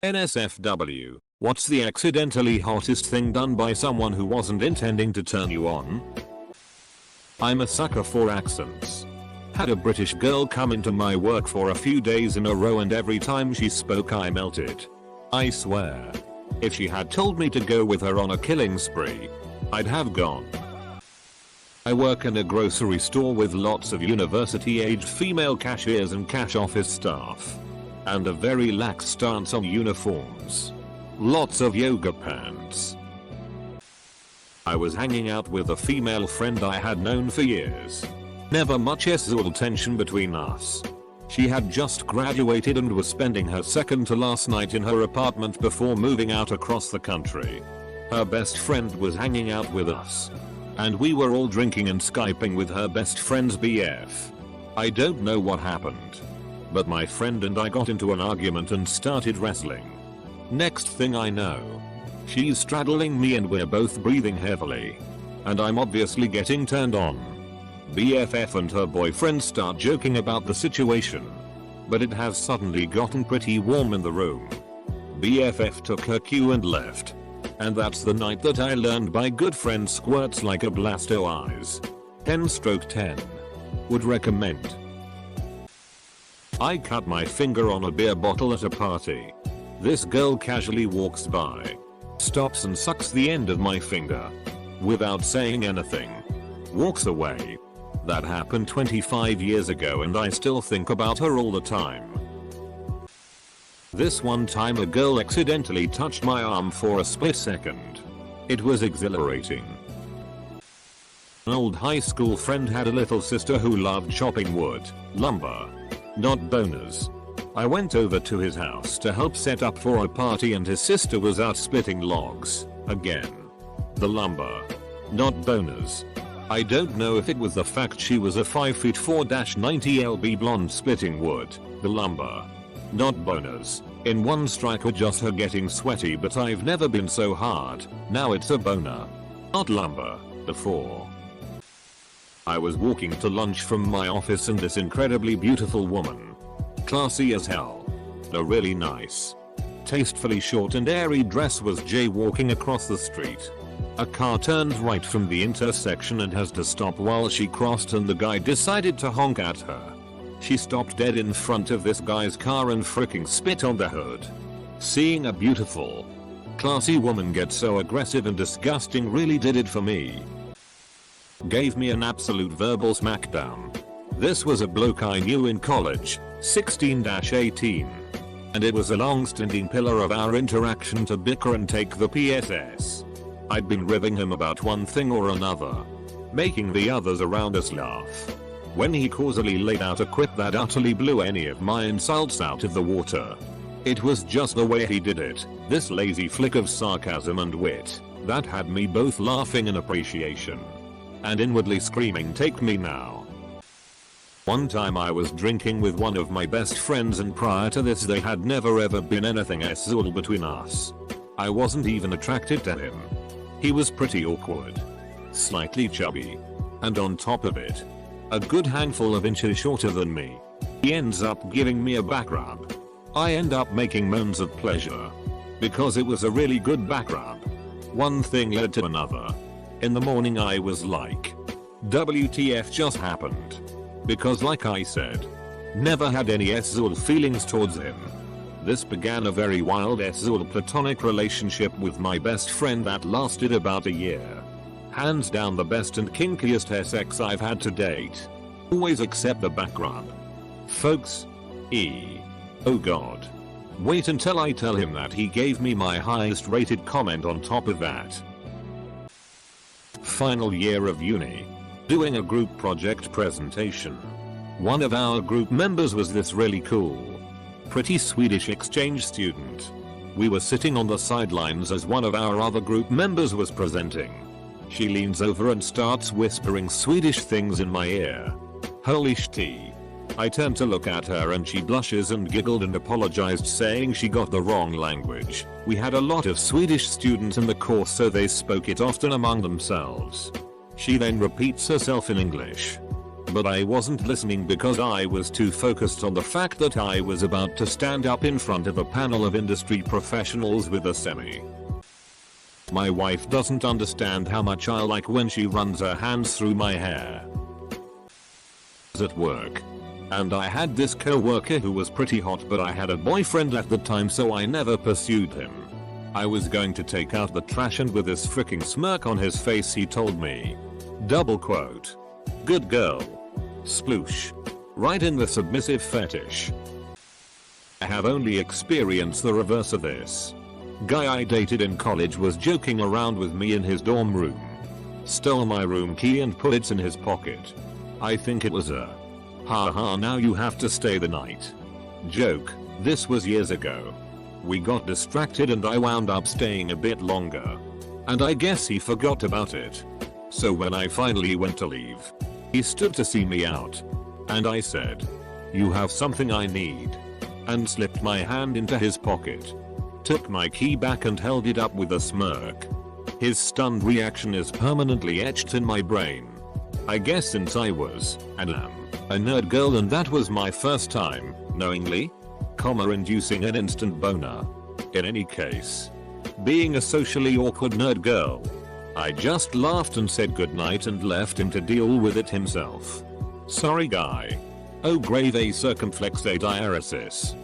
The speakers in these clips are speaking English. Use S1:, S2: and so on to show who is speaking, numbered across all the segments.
S1: NSFW, what's the accidentally hottest thing done by someone who wasn't intending to turn you on? I'm a sucker for accents. Had a British girl come into my work for a few days in a row and every time she spoke I melted. I swear. If she had told me to go with her on a killing spree, I'd have gone. I work in a grocery store with lots of university-aged female cashiers and cash office staff. And a very lax stance on uniforms. Lots of yoga pants. I was hanging out with a female friend I had known for years. Never much sexual tension between us. She had just graduated and was spending her second to last night in her apartment before moving out across the country. Her best friend was hanging out with us. And we were all drinking and Skyping with her best friend's BF. I don't know what happened. But my friend and I got into an argument and started wrestling. Next thing I know, she's straddling me and we're both breathing heavily. And I'm obviously getting turned on. BFF and her boyfriend start joking about the situation. But it has suddenly gotten pretty warm in the room. BFF took her cue and left. And that's the night that I learned my good friend squirts like a blasto eyes. 10/10. Would recommend. I cut my finger on a beer bottle at a party. This girl casually walks by, stops and sucks the end of my finger. Without saying anything. Walks away. That happened 25 years ago and I still think about her all the time. This one time a girl accidentally touched my arm for a split second. It was exhilarating. An old high school friend had a little sister who loved chopping wood, lumber. Not boners. I went over to his house to help set up for a party and his sister was out splitting logs, again. The lumber. Not boners. I don't know if it was the fact she was a 5'4" 90 blonde splitting wood, the lumber. Not boners, in one strike or just her getting sweaty but I've never been so hard, now it's a boner. Not lumber, before. I was walking to lunch from my office and this incredibly beautiful woman. Classy as hell. A really nice, tastefully short and airy dress was jaywalking across the street. A car turned right from the intersection and has to stop while she crossed and the guy decided to honk at her. She stopped dead in front of this guy's car and fricking spit on the hood. Seeing a beautiful, classy woman get so aggressive and disgusting really did it for me. Gave me an absolute verbal smackdown. This was a bloke I knew in college, 16-18. And it was a long-standing pillar of our interaction to bicker and take the PSS. I'd been ribbing him about one thing or another, making the others around us laugh. When he causally laid out a quip that utterly blew any of my insults out of the water. It was just the way he did it, this lazy flick of sarcasm and wit, that had me both laughing in appreciation and inwardly screaming take me now. One time I was drinking with one of my best friends and prior to this there had never ever been anything sexual between us. I wasn't even attracted to him. He was pretty awkward, slightly chubby, and on top of it, a good handful of inches shorter than me. He ends up giving me a back rub. I end up making moans of pleasure. Because it was a really good back rub. One thing led to another. In the morning I was like, WTF just happened? Because like I said, never had any sexual feelings towards him. This began a very wild sexual platonic relationship with my best friend that lasted about a year. Hands down the best and kinkiest sex I've had to date. Always except the back rub. Folks. Oh god. Wait until I tell him that he gave me my highest rated comment on top of that. Final year of uni. Doing a group project presentation. One of our group members was this really cool, pretty Swedish exchange student. We were sitting on the sidelines as one of our other group members was presenting. She leans over and starts whispering Swedish things in my ear. Holy shit. I turned to look at her and she blushes and giggled and apologized saying she got the wrong language. We had a lot of Swedish students in the course so they spoke it often among themselves. She then repeats herself in English. But I wasn't listening because I was too focused on the fact that I was about to stand up in front of a panel of industry professionals with a semi. My wife doesn't understand how much I like when she runs her hands through my hair. At work. And I had this co-worker who was pretty hot, but I had a boyfriend at the time, so I never pursued him. I was going to take out the trash, and with this freaking smirk on his face he told me, double quote, "Good girl. Sploosh." Right in the submissive fetish. I have only experienced the reverse of this. Guy I dated in college was joking around with me in his dorm room. Stole my room key and put it in his pocket. I think it was a haha now you have to stay the night joke. This was years ago. We got distracted and I wound up staying a bit longer. And I guess he forgot about it. So when I finally went to leave, he stood to see me out. And I said, "You have something I need." And slipped my hand into his pocket. Took my key back and held it up with a smirk. His stunned reaction is permanently etched in my brain. I guess since I was, and am, a nerd girl, and that was my first time, knowingly, inducing an instant boner. In any case, being a socially awkward nerd girl, I just laughed and said goodnight and left him to deal with it himself. Sorry guy. Oh grave a circumflex a diaresis.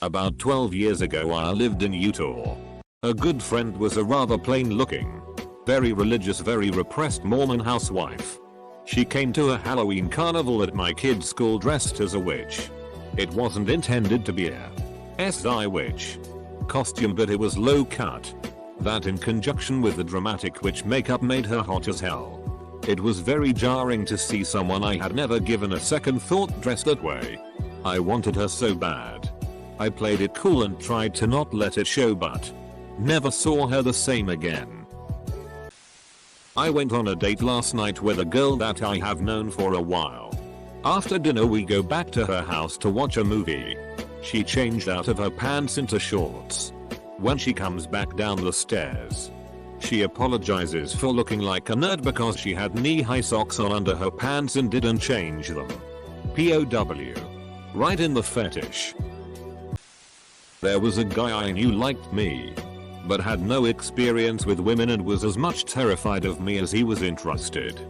S1: About 12 years ago I lived in Utah. A good friend was a rather plain looking, very religious, very repressed Mormon housewife. She came to a Halloween carnival at my kid's school dressed as a witch. It wasn't intended to be a SI witch costume, but it was low cut. That in conjunction with the dramatic witch makeup made her hot as hell. It was very jarring to see someone I had never given a second thought dressed that way. I wanted her so bad. I played it cool and tried to not let it show, but never saw her the same again. I went on a date last night with a girl that I have known for a while. After dinner we go back to her house to watch a movie. She changed out of her pants into shorts. When she comes back down the stairs, she apologizes for looking like a nerd because she had knee-high socks on under her pants and didn't change them. POW. Right in the fetish. There was a guy I knew liked me, but had no experience with women and was as much terrified of me as he was interested.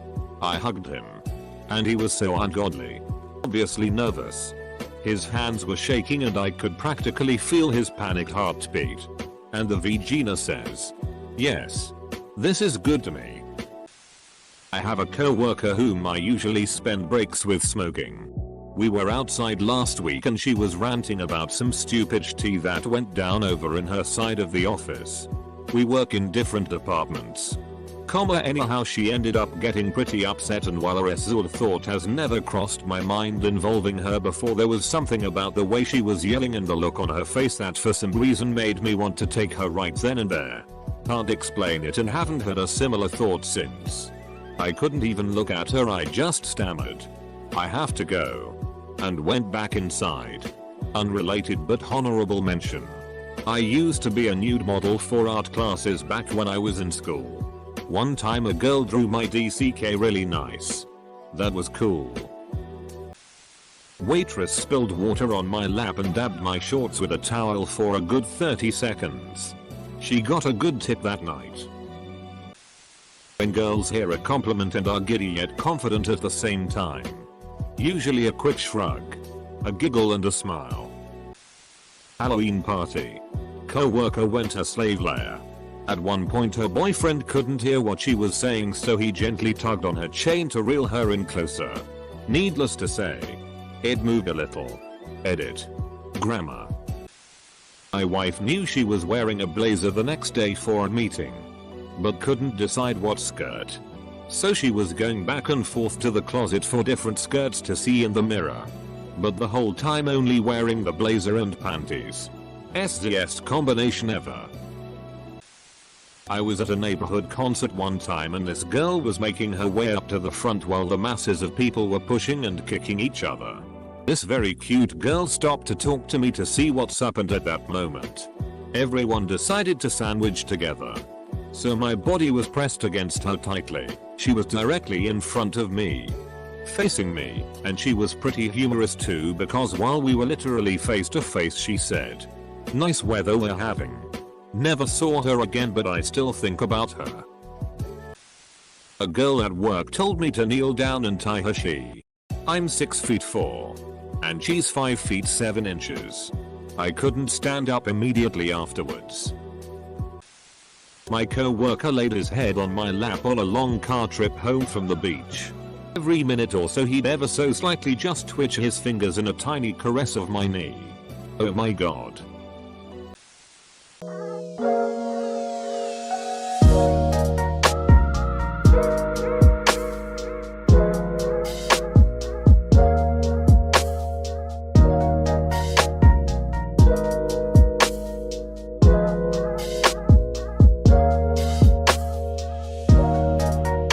S1: I hugged him, and he was so ungodly, obviously nervous. His hands were shaking and I could practically feel his panicked heartbeat. And the Vagina says, "Yes, this is good to me." I have a co-worker whom I usually spend breaks with smoking. We were outside last week and she was ranting about some stupid tea that went down over in her side of the office. We work in different departments. Anyhow she ended up getting pretty upset, and while a result thought has never crossed my mind involving her before, there was something about the way she was yelling and the look on her face that for some reason made me want to take her right then and there. Can't explain it and haven't had a similar thought since. I couldn't even look at her, I just stammered, "I have to go," and went back inside. Unrelated but honorable mention. I used to be a nude model for art classes back when I was in school. One time a girl drew my DCK really nice. That was cool. Waitress spilled water on my lap and dabbed my shorts with a towel for a good 30 seconds. She got a good tip that night. When girls hear a compliment and are giddy yet confident at the same time. Usually a quick shrug, a giggle and a smile. Halloween party. Co-worker went a slave lair. At one point her boyfriend couldn't hear what she was saying, so he gently tugged on her chain to reel her in closer. Needless to say, it moved a little. Edit. Grammar. My wife knew she was wearing a blazer the next day for a meeting, but couldn't decide what skirt. So she was going back and forth to the closet for different skirts to see in the mirror, but the whole time only wearing the blazer and panties. SZS combination ever. I was at a neighborhood concert one time and this girl was making her way up to the front while the masses of people were pushing and kicking each other. This very cute girl stopped to talk to me to see what's up, and at that moment, everyone decided to sandwich together. So my body was pressed against her tightly. She was directly in front of me. facing me, and she was pretty humorous too because while we were literally face to face she said, "Nice weather we're having." Never saw her again, but I still think about her. A girl at work told me to kneel down and tie her shoe. I'm 6'4" and she's 5'7". I couldn't stand up immediately afterwards. My co-worker laid his head on my lap on a long car trip home from the beach. Every minute or so he'd ever so slightly just twitch his fingers in a tiny caress of my knee. Oh my god.